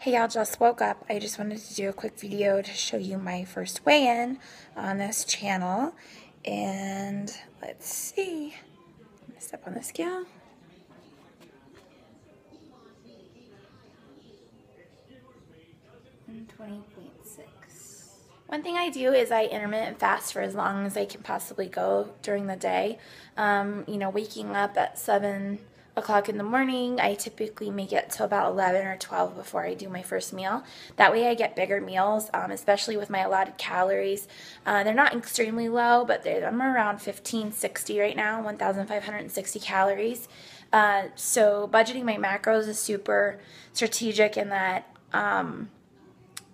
Hey y'all, just woke up. I just wanted to do a quick video to show you my first weigh-in on this channel. And let's see. I'm gonna step on the scale. And 20.6. One thing I do is I intermittent fast for as long as I can possibly go during the day. Waking up at 7 o'clock in the morning, I typically make it till about 11 or 12 before I do my first meal. That way I get bigger meals, especially with my allotted calories. They're not extremely low, but I'm around 1560 right now, 1,560 calories. So budgeting my macros is super strategic in that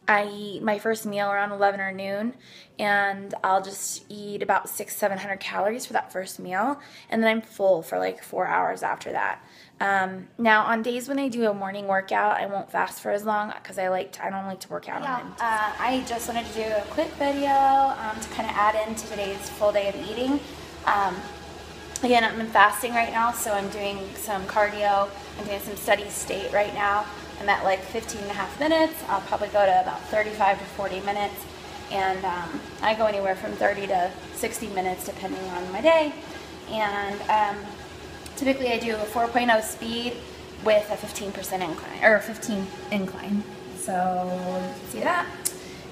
I eat my first meal around 11 or noon, and I'll just eat about 600-700 calories for that first meal, and then I'm full for like 4 hours after that. Now, on days when I do a morning workout, I won't fast for as long because I don't like to work out on them. I just wanted to do a quick video to kind of add into today's full day of eating. Again, I'm in fasting right now, so I'm doing some cardio. I'm doing some steady state right now. I'm at like 15.5 minutes. I'll probably go to about 35 to 40 minutes. And I go anywhere from 30 to 60 minutes depending on my day. And typically I do a 4.0 speed with a 15% incline, or 15 incline. So you can see that.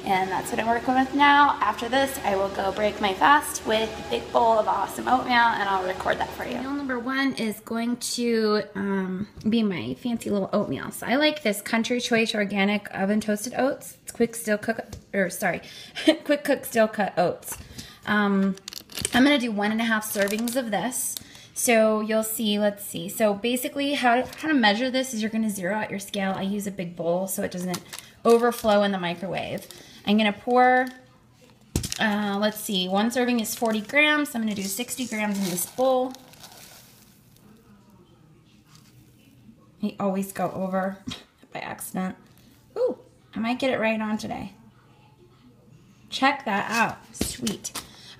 And that's what I'm working with now. After this, I will go break my fast with a big bowl of awesome oatmeal, and I'll record that for you. Meal number one is going to be my fancy little oatmeal. So I like this Country Choice Organic Oven Toasted Oats. It's quick cook still cut oats. I'm gonna do 1.5 servings of this. So you'll see, let's see. So basically how to measure this is you're gonna zero out your scale. I use a big bowl so it doesn't overflow in the microwave. I'm gonna pour, let's see, 1 serving is 40 grams. So I'm gonna do 60 grams in this bowl. I always go over by accident. Ooh, I might get it right on today. Check that out, sweet.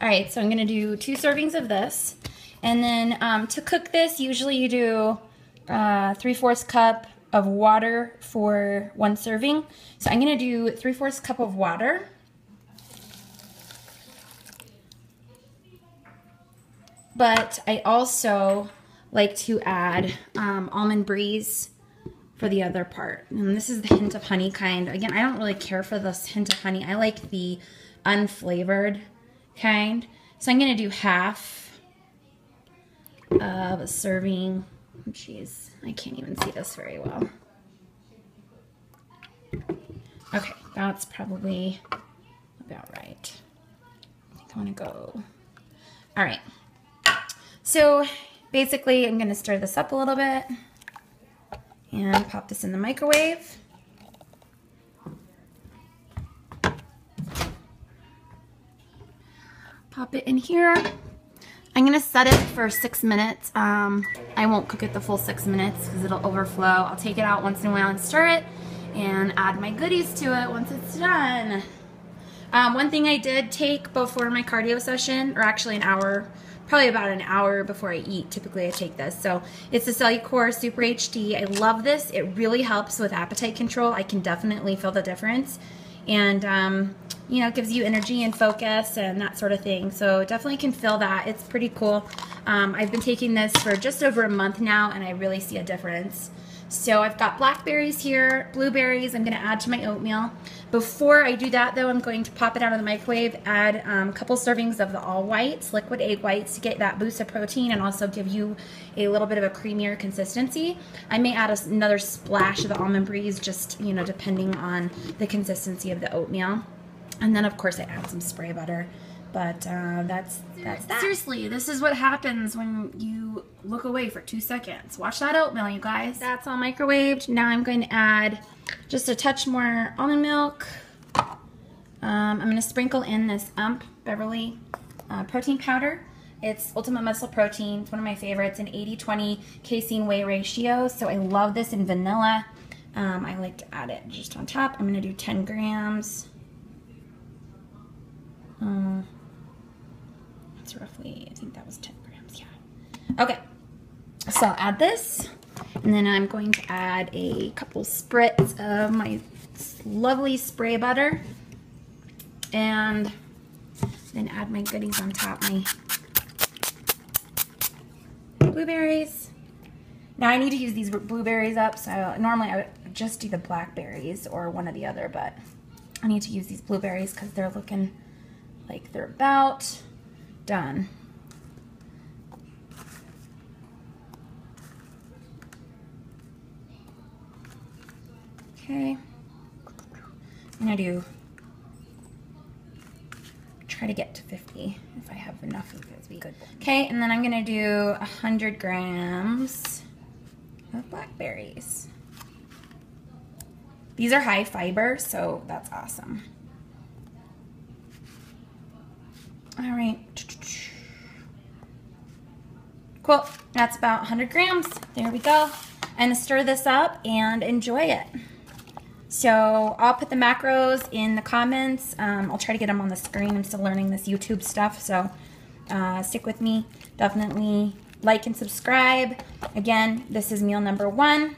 All right, so I'm gonna do 2 servings of this. And then to cook this, usually you do 3/4 cup of water for 1 serving. So I'm gonna do 3/4 cup of water. But I also like to add almond breeze for the other part. And this is the hint of honey kind. Again, I don't really care for this hint of honey. I like the unflavored kind. So I'm gonna do half of a serving. Jeez, I can't even see this very well. Okay, that's probably about right. I think I want to go. All right. So basically, I'm going to stir this up a little bit and pop this in the microwave. Pop it in here. I'm going to set it for 6 minutes. I won't cook it the full 6 minutes because it'll overflow. I'll take it out once in a while and stir it and add my goodies to it once it's done. One thing I did take before my cardio session, or actually an hour, probably about an hour before I eat, typically I take this. So it's the Cellucor Super HD. I love this. It really helps with appetite control. I can definitely feel the difference. And it gives you energy and focus and that sort of thing. So definitely can feel that. It's pretty cool. I've been taking this for just over a month now, and I really see a difference. So I've got blackberries here, blueberries I'm going to add to my oatmeal. Before I do that, though, I'm going to pop it out of the microwave, add a couple servings of the all whites, liquid egg whites, to get that boost of protein and also give you a little bit of a creamier consistency. I may add another splash of the almond breeze, just, depending on the consistency of the oatmeal. And then, of course, I add some spray butter. But that's that. Seriously, this is what happens when you look away for 2 seconds. Watch that oatmeal, you guys. That's all microwaved. Now I'm going to add just a touch more almond milk. I'm going to sprinkle in this Beverly protein powder. It's Ultimate Muscle Protein. It's one of my favorites, an 80-20 casein whey ratio. So I love this in vanilla. I like to add it just on top. I'm going to do 10 grams. That's roughly, I think that was 10 grams, yeah. Okay, so I'll add this, And then I'm going to add a couple spritz of my lovely spray butter. And then add my goodies on top, my blueberries. Now I need to use these blueberries up, so normally I would just do the blackberries or one or the other, but I need to use these blueberries because they're looking like they're about done. Okay, I'm gonna try to get to 50 if I have enough of those. Be good. Okay, and then I'm gonna do 100 grams of blackberries. These are high fiber, so that's awesome. All right, cool. That's about 100 grams. There we go. I'm gonna stir this up and enjoy it. So I'll put the macros in the comments. I'll try to get them on the screen. I'm still learning this YouTube stuff, so stick with me. Definitely like and subscribe. Again, this is meal number 1.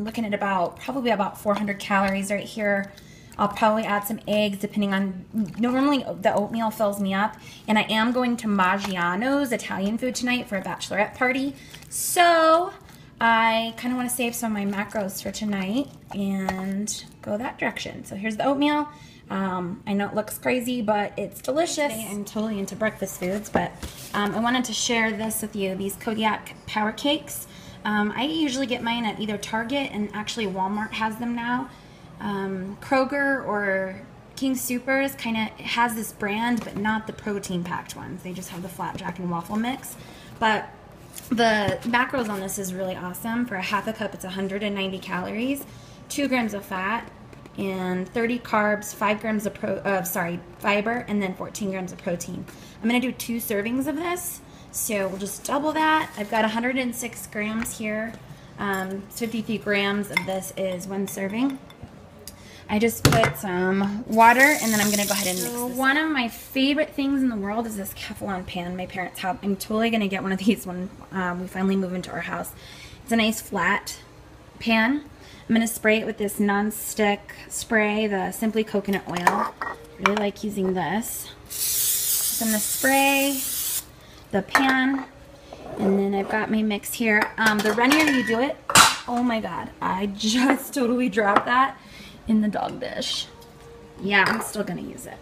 Looking at probably about 400 calories right here. I'll probably add some eggs depending on, normally the oatmeal fills me up, and I am going to Maggiano's Italian food tonight for a bachelorette party. So I kind of want to save some of my macros for tonight and go that direction. So here's the oatmeal. I know it looks crazy, but it's delicious. I'm totally into breakfast foods, but I wanted to share this with you, these Kodiak power cakes. I usually get mine at either Target, and actually Walmart has them now. Kroger or King Supers kind of has this brand, but not the protein packed ones. They just have the flapjack and waffle mix. But the macros on this is really awesome. For a half a cup, it's 190 calories, 2 grams of fat, and 30 carbs, 5 grams of fiber, and then 14 grams of protein. I'm gonna do 2 servings of this, so we'll just double that. I've got 106 grams here. 53 grams of this is 1 serving. I just put some water, and then I'm gonna go ahead and mix this. One of my favorite things in the world is this Teflon pan my parents have. I'm totally gonna get one of these when we finally move into our house. It's a nice flat pan. I'm gonna spray it with this non-stick spray, the Simply Coconut Oil. I really like using this. So I'm gonna spray the pan, and then I've got my mix here. The runnier you do it, oh my God, I just totally dropped that in the dog dish. Yeah, I'm still gonna use it.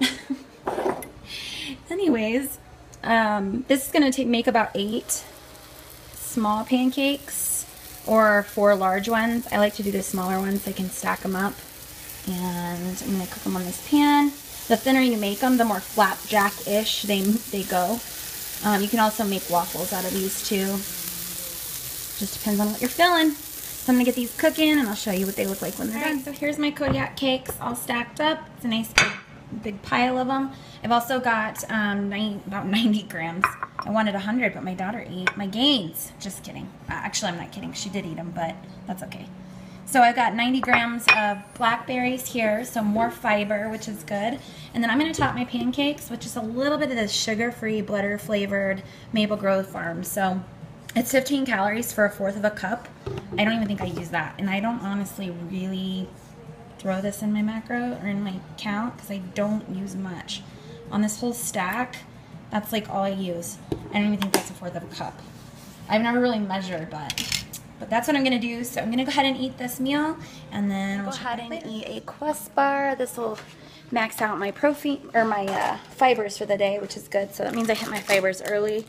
Anyways, this is gonna make about 8 small pancakes or 4 large ones. I like to do the smaller ones so I can stack them up. And I'm gonna cook them on this pan. The thinner you make them, the more flapjack-ish they go. You can also make waffles out of these too. Just depends on what you're feeling. So I'm gonna get these cooking, and I'll show you what they look like when they're done. So here's my Kodiak cakes all stacked up. It's a nice big pile of them. I've also got about 90 grams. I wanted 100, but my daughter ate my gains. Just kidding. Actually, I'm not kidding. She did eat them, but that's okay. So I've got 90 grams of blackberries here, so more fiber, which is good. And then I'm going to top my pancakes with just a little bit of this sugar-free, butter-flavored Maple Grove Farm. So it's 15 calories for 1/4 of a cup. I don't even think I use that. And I don't honestly really throw this in my macro or in my count because I don't use much. On this whole stack, that's like all I use. I don't even think that's 1/4 of a cup. I've never really measured, but that's what I'm gonna do. So I'm gonna go ahead and eat this meal, and then we'll go ahead and eat a Quest bar. This will max out my protein or my fibers for the day, which is good. So that means I hit my fibers early.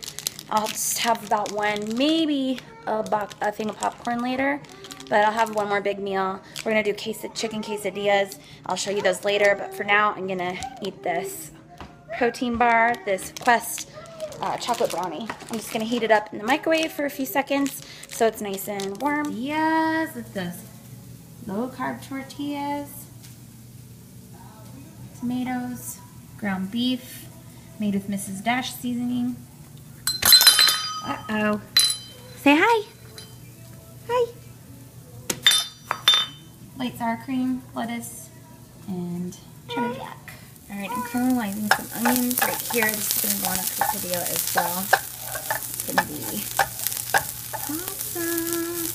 I'll just have about one, maybe a thing of popcorn later, but I'll have one more big meal. We're gonna do chicken quesadillas. I'll show you those later, but for now, I'm gonna eat this protein bar, this Quest chocolate brownie. I'm just gonna heat it up in the microwave for a few seconds so it's nice and warm. Yes, it's this low carb tortillas, tomatoes, ground beef, made with Mrs. Dash seasoning. Uh-oh. Say hi. Hi. Light sour cream, lettuce, and cheddar jack. Alright, I'm caramelizing some onions right here. This is going to go on a quesadilla as well. It's going to be awesome.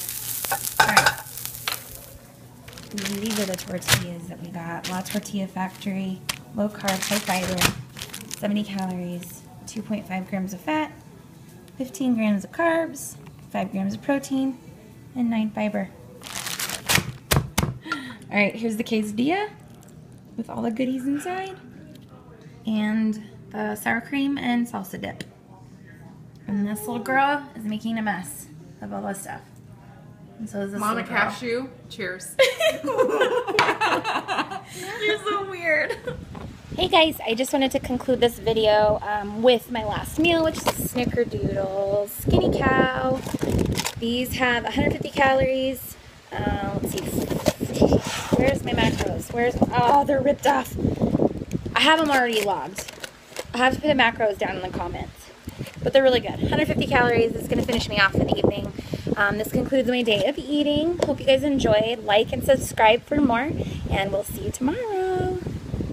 these are the tortillas that we got. La Tortilla Factory, low carb, high fiber, 70 calories, 2.5 grams of fat, 15 grams of carbs, 5 grams of protein, and 9 fiber. All right, here's the quesadilla with all the goodies inside, and the sour cream and salsa dip. And this little girl is making a mess of all this stuff. And so is this Mama little girl. Cashew, cheers. You're so weird. Hey guys, I just wanted to conclude this video with my last meal, which is Snickerdoodle Skinny Cow. These have 150 calories. Let's see. Where's my macros? Oh, they're ripped off. I have them already logged. I'll have to put the macros down in the comments. But they're really good. 150 calories. It's going to finish me off for the evening. This concludes my day of eating. Hope you guys enjoyed. Like and subscribe for more. And we'll see you tomorrow.